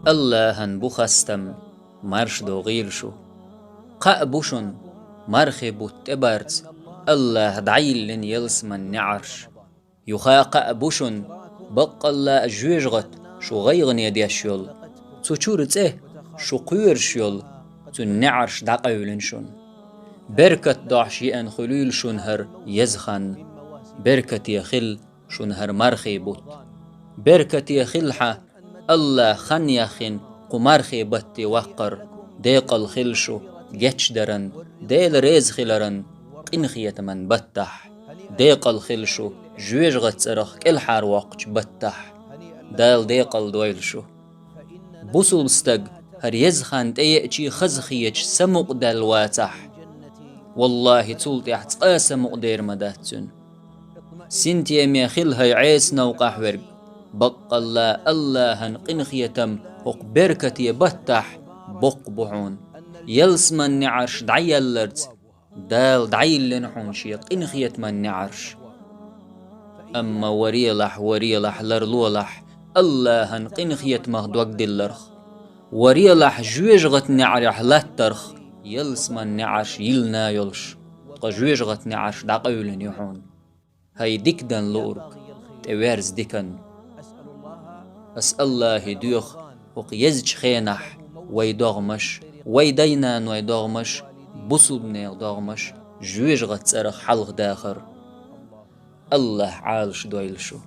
الله بخستم مرش دو غيل شو قأبوشن مرخبو تبرت الله دعيلن يلسمن نعرش يخا قأبوشن بق الله أجوجغت شو غيغن يديشيول تشورت شو قيرشيول نعرش دقيولن شون بركة دعشيئن خلول شنهر يزخن بركة يخل شنهر مرخي بوت بركة يخلحة الله خن يخن قمرخي بطي وقر ديق الخلشو جتشدرن ديل ريز خلرن قنخية من بطح ديق الخلشو جويج غتسرخ كل حار وقج بطح دال ديق الدويلشو بوصل استق هر يزخن تيأتي خزخيج سمق دال واتح والله تولت يحتقاس مقدير مداتن سنتي ميخيل هاي عيس نوقح ورق بق الله هنقنخيتم وق بركتي بطح بق بحون يلسمن نعرش دعيلرت دال دعيل لنحون شيق إنخيت من نعرش أما وريلح لرلولح الله هنقنخيت مهدوك دلرخ وريلح جويجغت نعرح لاترخ يلسمن نعرش يلنا يلش قجويجغت نعرش دقيولن يحون هاي ديكدن لورك توارز ديكن أسأل الله دوخ وقيزج خينح ويدغمش ويدينان ويدغمش بصلبني يدغمش جويجغت سرخ حلق داخر الله عالش دويلشو